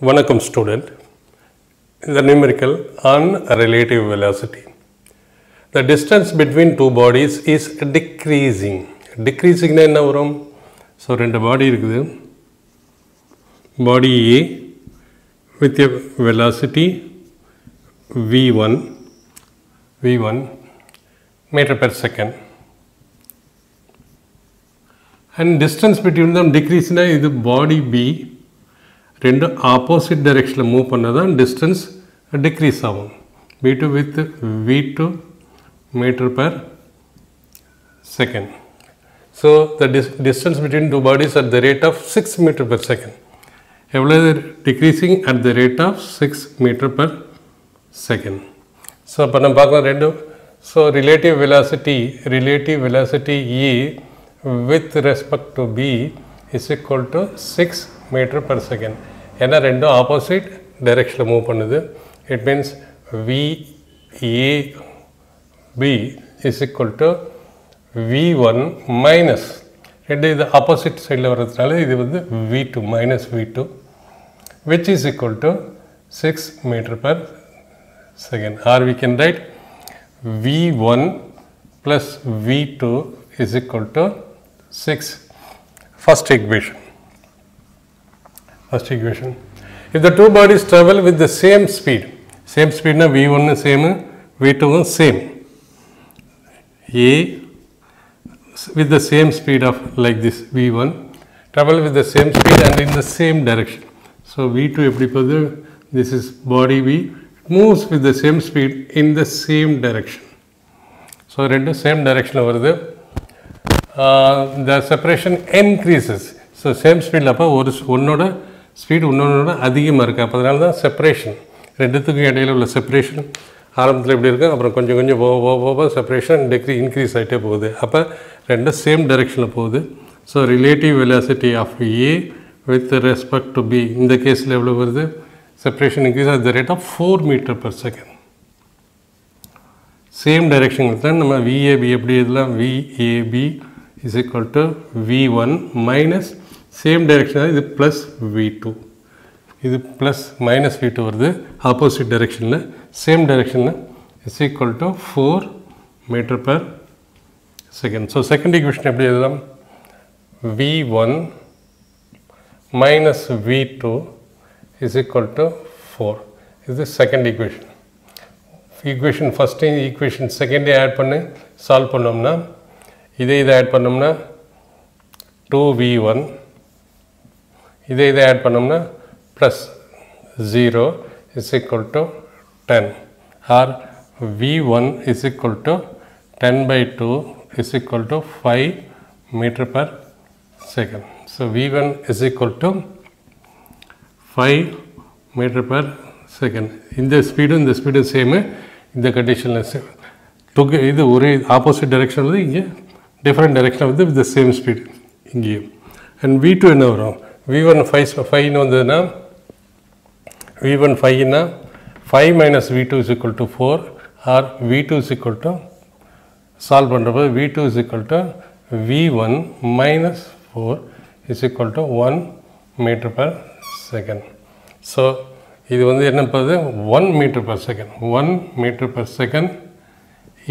Vanakkam student, the numerical on relative velocity. The distance between two bodies is decreasing. Decreasing na enna varum? So rendu body irukudhu. Body A with a velocity v1 meter per second, and distance between them decrease na idu body B rendu opposite direction la move pannadha distance decrease agum. B2 with v2 meter per second. So the distance between two bodies at the rate of 6 meter per second. Decreasing at the rate of 6 meter per second. So so relative velocity E with respect to B is equal to 6 meter per second. ஏன்னா ரெண்டும் opposite direction move பண்ணுது. It means VAB is equal to V1 minus ரெண்டு இது opposite sideல வரதுனால இது வந்து V2 minus V2 which is equal to 6 meter per second, or we can write V1 plus V2 is equal to 6. First equation. If the two bodies travel with the same speed na V1 is same, V2 is same. A with the same speed of like this V1 travel with the same speed and in the same direction. So V2 eppadi podhu, this is body B moves with the same speed in the same direction. So rendu same direction la varudhu. The separation increases. So same speed la appa onnoda speed இன்னொன்னோட அதிகமாக இருக்குது. அப்போ அதனால தான் separation ரெண்டுத்துக்கும் இடையில உள்ள separation ஆரம்பத்தில் எப்படி இருக்குது, அப்புறம் கொஞ்சம் கொஞ்சம் போக செப்பரேஷன் இன்க்ரீஸ் ஆகிட்டே போகுது. அப்போ ரெண்டும் சேம் டைரெக்ஷனில் போகுது. So relative velocity of A with respect to B இந்த கேஸில் எவ்வளோ வருது, separation increase at the rate of 4 metre per second. Same டைரெக்ஷனுக்கு தான் நம்ம விஏபி எப்படி இதெல்லாம் VAB is equal to V1 minus same direction இது ப்ளஸ் V2, இது ப்ளஸ் மைனஸ் V2 வருது ஆப்போசிட் டைரெக்ஷனில். சேம் டைரெக்ஷனில் is equal to 4 metre per second. So second equation எப்படி எழுதலாம், V1 minus V2 is equal to 4. இது second equation. Equation first equation செகண்டே add பண்ணி சால்வ் பண்ணோம்னா இதை ஆட் பண்ணோம்னா 2V1, இதை ஆட் பண்ணோம்னா plus 0 is equal to 10, or V1 is equal to 10/2 is equal to 5 metre per second. So V1 is equal to 5 metre per second. இந்த ஸ்பீடும் சேமு. இந்த கண்டிஷனில் இது ஒரே ஆப்போசிட் டைரெக்ஷன் வந்து இங்கே டிஃப்ரெண்ட் டைரெக்ஷனில் வந்து வித் த சேம் ஸ்பீடு இங்கேயும். அண்ட் V2 என்ன வரும், V1 5 வந்ததுன்னா V1 5னா 5 minus V2 is equal to 4, or V2 is equal to solve பண்ணுறப்போ V2 is equal to V1 minus 4 is equal to 1 meter per second. So இது வந்து என்ன போகுது 1 meter per second, 1 meter per second.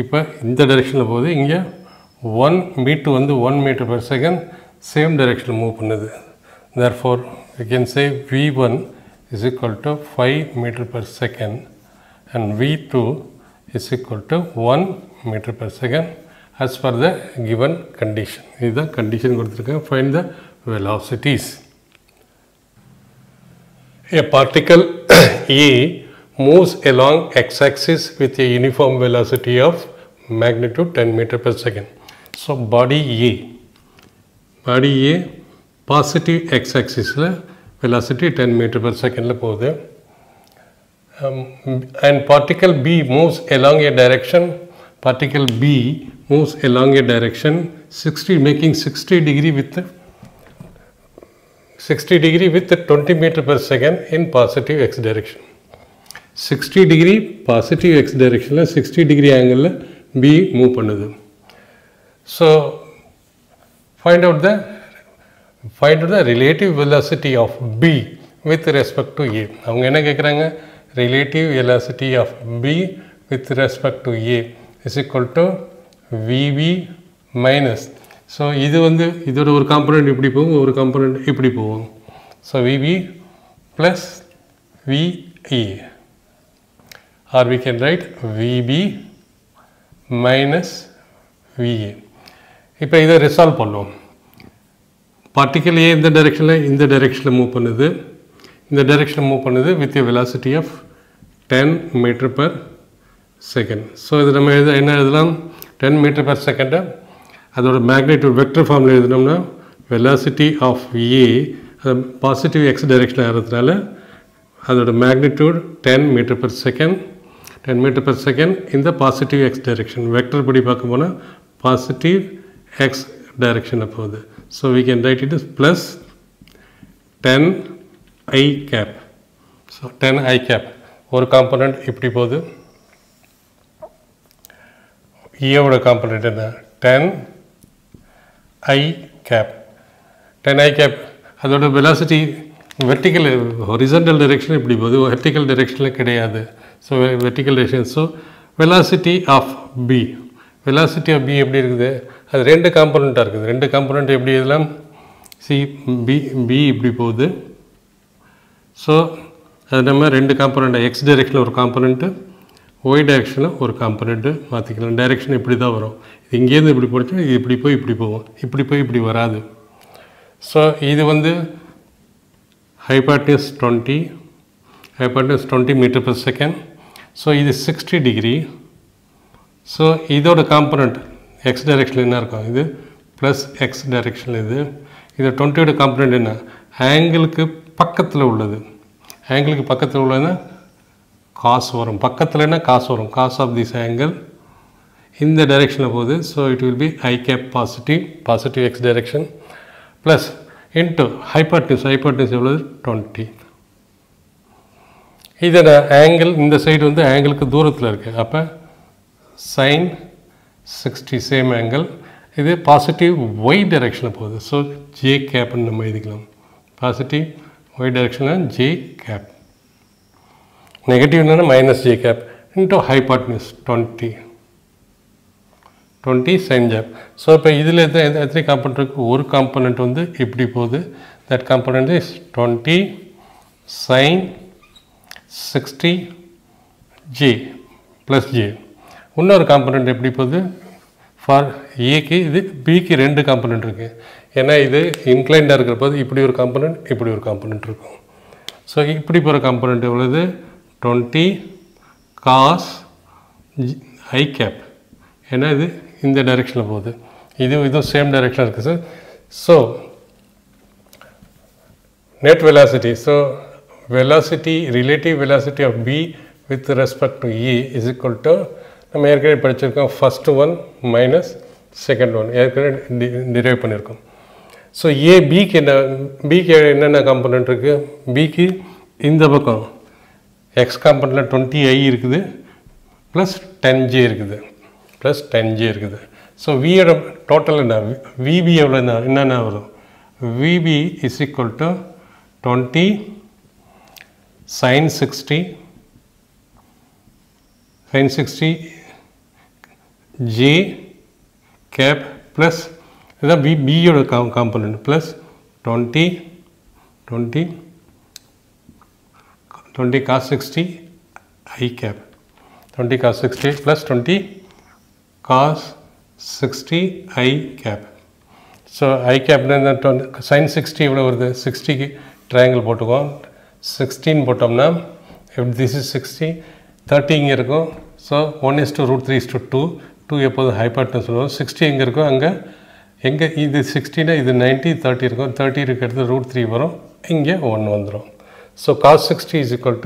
இப்போ இந்த டைரெக்ஷனில் போகுது, இங்கே 1 மீட்டர் வந்து 1 meter per second சேம் டைரெக்ஷனில் மூவ் பண்ணுது. Therefore, we can say V1 is equal to 5 meter per second and V2 is equal to 1 meter per second as per the given condition. This is the condition. Find the velocities. A particle A moves along x-axis with a uniform velocity of magnitude 10 meter per second. So body A positive x-axis velocity 10 meter per second and particle B moves along a direction. Particle B moves along a direction 60, making 60 degree with 20 meter per second in positive x direction. 60 degree positive x direction 60 degree angle B move பண்ணுது. So find out the relative velocity of B with respect to A. அவங்க என்ன கேட்குறாங்க, relative velocity of B with respect to A is equal to VB minus. So இது வந்து இதோட ஒரு component இப்படி போகும், ஒரு காம்பனண்ட் இப்படி போகும். So VB plus VE, or we can write VB minus VA. இப்போ இதை ரிசால்வ் பண்ணுவோம். பார்ட்டிக்கல் ஏ இந்த டைரெக்ஷனில் மூவ் பண்ணுது, இந்த டைரெக்ஷனில் மூவ் பண்ணுது வித் a velocity of 10 meter per second. So இது நம்ம என்ன எழுதலாம், 10 meter per second அதோட மேக்னிடியூட் வெக்டர் ஃபார்மில் எழுதினோம்னா velocity of A positive x டைரெக்ஷனில் ஆகிறதுனால அதோட magnitude 10 meter per second, 10 meter per second இந்த பாசிட்டிவ் எக்ஸ் டைரெக்ஷன். வெக்டர் படி பார்க்க போனால் பாசிட்டிவ் எக்ஸ் டைரெக்ஷனில் போகுது. So we can write it as plus 10 I cap. So 10 I cap ஒரு காம்பனண்ட் இப்படி போகுது, ஏவோட காம்பனண்ட் என்ன 10 I cap. 10 I cap அதோட வெலாசிட்டி வெர்டிக்கல் ஹொரிசாண்டல் டைரெக்ஷன் இப்படி போகுது, வெர்டிக்கல் டைரெக்ஷனில் கிடையாது. So vertical direction. So velocity of B, velocity of B எப்படி இருக்குது, அது ரெண்டு காம்பனண்ட்டாக இருக்குது. ரெண்டு காம்பனண்ட் எப்படி எழுதலாம், சி பி இப்படி போகுது. ஸோ அது நம்ம ரெண்டு காம்பனண்ட் எக்ஸ் டைரெக்ஷனில் ஒரு காம்பனண்ட்டு, ஒய் டைரெக்ஷனில் ஒரு காம்பனண்ட்டு மாற்றிக்கலாம். டைரெக்ஷன் இப்படி தான் வரும். இது இங்கேருந்து இப்படி போச்சு, இது இப்படி போய் இப்படி போகும், இப்படி போய் இப்படி வராது. ஸோ இது வந்து hypotenuse 20 meter per second. So இது 60 degree. ஸோ இதோட காம்பனண்ட் எக்ஸ் டைரெக்ஷனில் என்ன இருக்கும், இது ப்ளஸ் எக்ஸ் டைரெக்ஷனில் இது 20ஓட காம்பனண்ட் என்ன, ஆங்கிளுக்கு பக்கத்தில் உள்ளது. ஆங்கிளுக்கு பக்கத்தில் உள்ளதுன்னா காசு வரும், பக்கத்தில்னா காசு வரும், காஸ் ஆஃப் திஸ் ஆங்கிள் இந்த டைரெக்ஷனில் போகுது. So it will be i cap positive x direction plus into hypotenuse எவ்வளவு 20. இதோட ஆங்கிள் இந்த சைடு வந்து ஆங்கிளுக்கு தூரத்தில் இருக்குது, அப்போ சைன் 60 சேம் ஆங்கிள். இது பாசிட்டிவ் ஒய் டைரெக்ஷனில் போகுது. ஸோ ஜே கேப்னு நம்ம எழுதிக்கலாம், பாசிட்டிவ் ஒய் டைரெக்ஷனில் ஜே கேப். நெகட்டிவ் என்னென்னா minus j cap into hypotenuse 20 sine ஜேப். ஸோ இப்போ இதில் எத்தனை காம்பனண்ட் இருக்குது, ஒரு காம்பனண்ட் வந்து இப்படி போகுது, that component is 20 sine 60 j plus j. இன்னொரு காம்பனண்ட் எப்படி போகுது, ஃபார் ஏக்கு இது பிக்கு ரெண்டு காம்பனண்ட் இருக்குது. ஏன்னா இது இன்க்ளைண்டாக இருக்கிற போது இப்படி ஒரு காம்பனண்ட் இருக்கும். ஸோ இப்படி போகிற காம்பனண்ட் எவ்வளவு 20 காஸ் ஐ கேப், ஏன்னா இது இந்த டைரெக்ஷனில் போகுது, இதுவும் சேம் டைரெக்ஷன் இருக்குது sir. So net velocity, so velocity relative velocity of B with respect to E is equal to நம்ம ஏற்கனவே படிச்சிருக்கோம், first one minus second one ஏற்கனவே டிரைவ் பண்ணியிருக்கோம். ஸோ பிக்கு என்னென்ன காம்பனண்ட் இருக்குது, பிக்கு இந்த பக்கம் எக்ஸ் காம்பனண்ட்டில் 20i இருக்குது ப்ளஸ் 10j இருக்குது, ஸோ வியோட டோட்டல் என்ன, விபி எவ்வளோ என்னென்ன வரும், VB is equal to 20 sin 60 j cap plus இதுதான் பியோட component plus 20 cos 60 I cap, 20 cos 60 plus 20 cos 60 I cap. So I cap sin 60 எவ்வளோ வருது, 60க்கு ட்ரையாங்கிள் போட்டுக்குவோம், 16 போட்டோம்னா திஸ் இஸ் 60, 30 இங்கே இருக்கும். ஸோ 1:√3:2, 2 எப்போதும் ஹைபாட்னஸ் சொல்லுவோம். 60 எங்கே இருக்கும், எங்கே இது 60னா இது 90, 30 இருக்கும், 30 இருக்கிறது √3 வரும், இங்கே 1 வந்துடும். So cos 60 is equal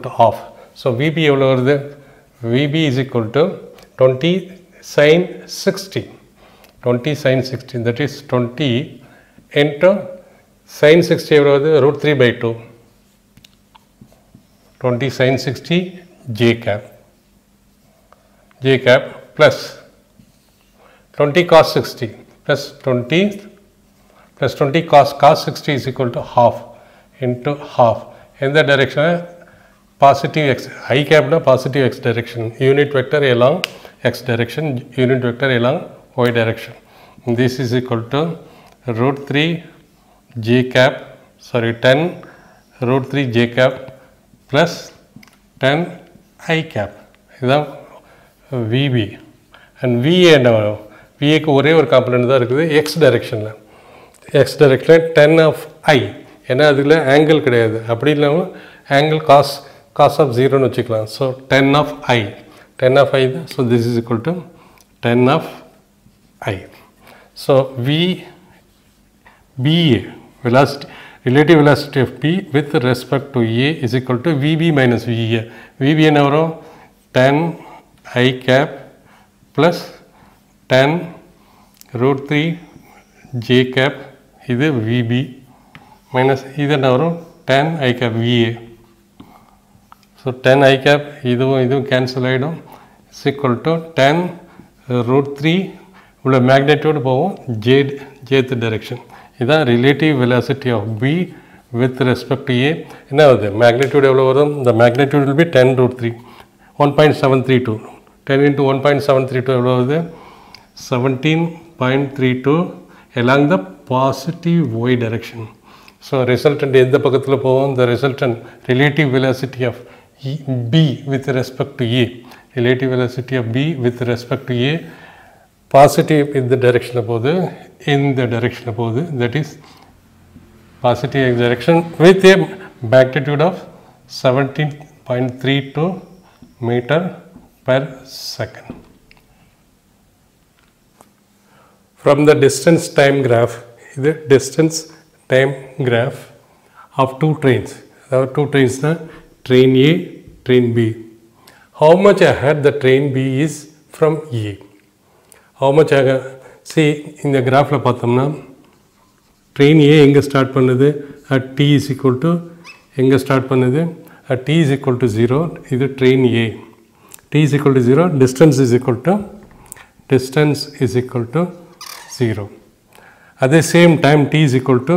to half. So VB எவ்வளோ வருது, VB is equal to 20 sin 60, that is 20 into sin 60 எவ்வளோ வருது, √3/2, 20 sin 60 j cap plus 20 cos 60 plus 20 cos 60 is equal to half. into half. In the direction positive x, I cap na positive x direction, unit vector along x direction, unit vector along y direction. This is equal to root 3 j cap, sorry 10 root 3 j cap plus 10 I cap. இதுதான் VB. And VA என்ன வரும்? VAக்கு ஒரே ஒரு component தான் இருக்குது x டைரக்ஷனில். x டைரக்ஷனில் 10 of I, ஏன்னா அதில் ஆங்கிள் கிடையாது, அப்படி இல்லாமல் ஆங்கிள் cos of 0ன்னு வச்சுக்கலாம். So 10 of I, 10 of I தான். So this is equal to 10 of I. So BA, velocity, relative velocity of P with respect to A is equal to VB minus VA. VB என்ன வரும்? 10 I cap plus 10 root 3 j cap, இது VB minus இது என்ன வரும்? 10 I cap VA. So 10 I cap இதுவும் cancel ஆகிடும். is equal to 10 root 3 உள்ள magnitude போகும் jth direction. இதுதான் relative velocity of B with respect to A. என்ன வருது? magnitude எவ்வளோ வரும்? the magnitude will be 10 root 3, 1.732. 10 into 1.732 எவ்வளோ வருது? 17.32 along the positive y direction. So resultant எந்த பக்கத்தில் போகும்? the resultant relative velocity of B with respect to A, relative velocity of B with respect to A, positive in the direction போகுது, இந்த direction போகுது, that is positive x direction with a magnitude of 17.32 meter per second. From the distance time graph, the distance time graph of two trains, there are two trains, train A, train B. How much ahead the train B is from A? How much ahead? See, in the graph la பார்த்தோம்னா train A எங்க start பண்ணுது? at t is equal to எங்க start பண்ணுது? at t is equal to 0. இது train A. t is equal to 0, distance is equal to 0. At the same time t is equal to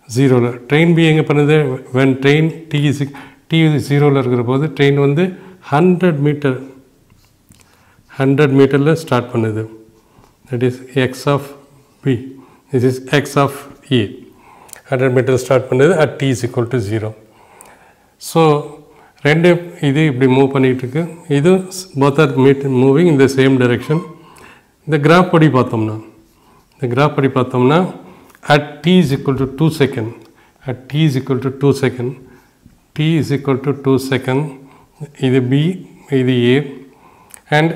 0. train B எங்க பண்ணுது? when train t is 0 ல இருக்கிற போது train வந்து 100 மீட்டர்ல start பண்ணுது. that is x of B, this is x of A. 100 metre start பண்ணுது at t is equal to 0. so ரெண்டு இது இப்படி மூவ் பண்ணிட்டு இருக்கு, இது both are moving in the same direction. இந்த கிராஃப் படி பார்த்தோம்னா at t is equal to 2 second, at t is equal to 2 second, t is equal to 2 second, இது B, இது A, and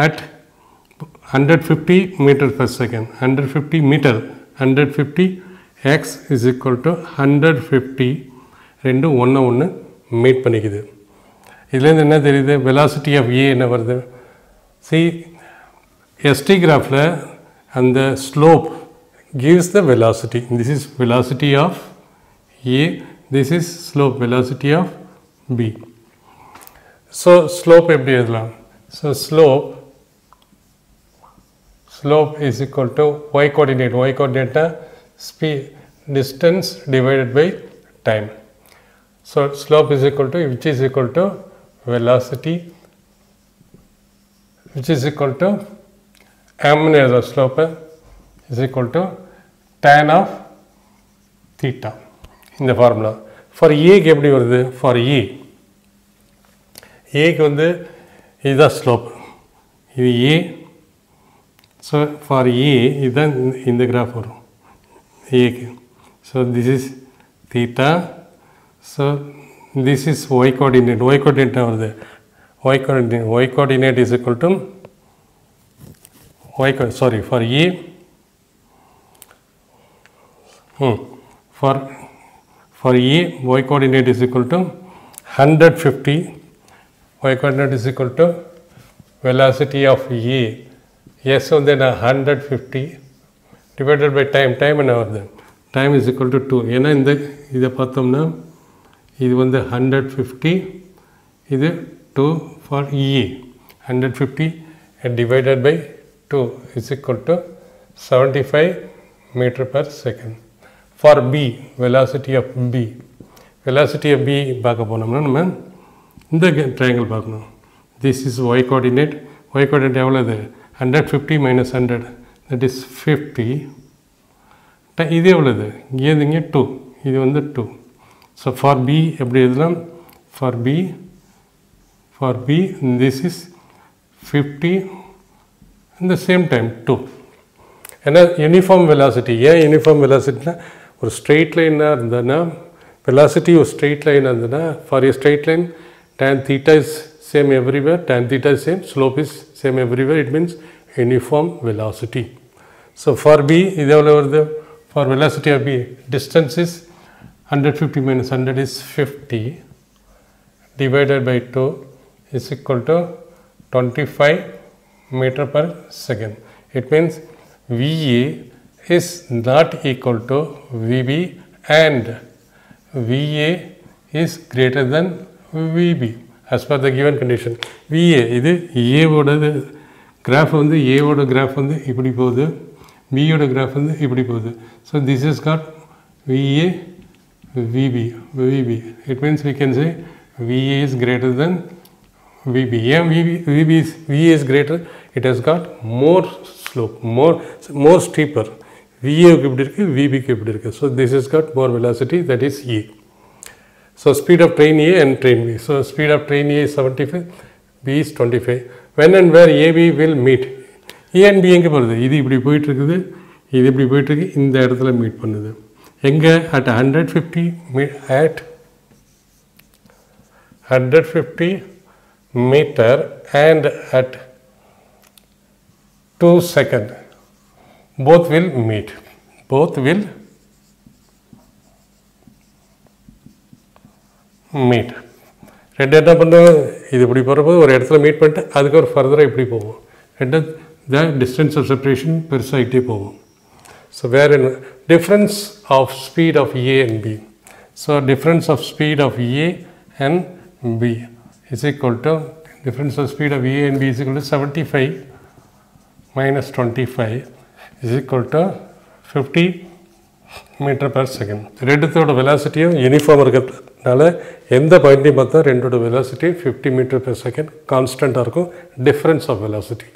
at 150 meter per second, 150 meter, 150 x is equal to 150, ரெண்டு ஒன்று meet பண்ணிக்குது. இதுலேருந்து என்ன தெரியுது? velocity of A என்ன வருது? see, ST கிராஃபில் அந்த slope gives the velocity. This is velocity of A, this is slope, velocity of B. so slope எப்படி எழுதலாம்? so slope is equal to y coordinate speed, distance divided by time. so slope is equal to, which is equal to velocity, which is equal to m slope is equal to tan of theta. in the formula for A க்கு எப்படி வருது? for A க்கு வந்து இதுதான் slope, இது A. so for A இதுதான் இந்த graph வரும் A க்கு. so this is theta, so this is y coordinate வருது, y coordinate is equal to for A, for A y coordinate is equal to 150, y coordinate is equal to velocity of A, yes, so then 150 divided by time என்ன வருது? time is equal to 2. ஏன்னா இதை பார்த்தோம்னா இது வந்து 150, இது 2 for A, 150 divided by 2 is equal to 75 meter per second. For B, velocity of B. Velocity of B பார்க்க போனோம்னா நம்ம இந்த triangle பார்க்கணும். This is y coordinate. Y coordinate எவ்வளவு? 150 minus 100. That is 50. இது எவ்வளவு? இங்கே 2. இது வந்து 2. So for B எப்படி எழுதலாம்? For B this is 50 in the same time 2. ஏன்னா யூனிஃபார்ம் வெலாசிட்டி. ஏன் யூனிஃபார்ம் வெலாசிட்டினா ஒரு ஸ்ட்ரெயிட் லைனாக இருந்ததுன்னா velocity ஒரு ஸ்ட்ரெயிட் லைன் இருந்ததுன்னா for A straight line tan theta is same everywhere, tan theta is same, slope is same everywhere, it means uniform velocity. So for B இது எவ்வளோ வருது? For velocity of B, distance is 150 minus 100 is 50 divided by 2 is equal to 25 meter per second. It means VA is not equal to VB and VA is greater than VB as per the given condition. VA இது A ஓட graph வந்து A ஓட graph வந்து இப்படி போகுது, B ஓட graph வந்து இப்படி போகுது. So this is got VA VB. It means we can say VA is greater than VB. Yeah, VA is greater. It has got more slope, more steeper. VA க்கு இப்படி இருக்கு, VB க்கு இப்படி இருக்கு. So this has got more velocity, that is A. So speed of train A and train B. So speed of train A is 75, B is 25. When and where AB will meet? A and B எங்கே போகிறது? இது இப்படி போயிட்டு இருக்குது, இது இப்படி போயிட்டு இருக்கு, இந்த இடத்துல மீட் பண்ணுது. எங்கே? at 150 meter and at 2 seconds. Both will meet. ரெண்டு என்ன பண்ணுவோம்? இது இப்படி போகிறப்போ ஒரு இடத்துல மீட் பண்ணிட்டு அதுக்கு ஒரு ஃபர்தராக இப்படி போவோம். ரெண்டு the distance of separation பெருசாகிட்டே போகும். So where in difference of speed of A and B. So difference of speed of A and B is equal to difference of speed of A and B is equal to 75 minus 25 is equal to 50 meter per second. ரெண்டுத்தோட வெலாசிட்டியும் uniform இருக்கிறதுனால எந்த பாயிண்ட்டையும் பார்த்தா ரெண்டோட velocity 50 meter per second கான்ஸ்டண்ட்டாக இருக்கும். Difference of velocity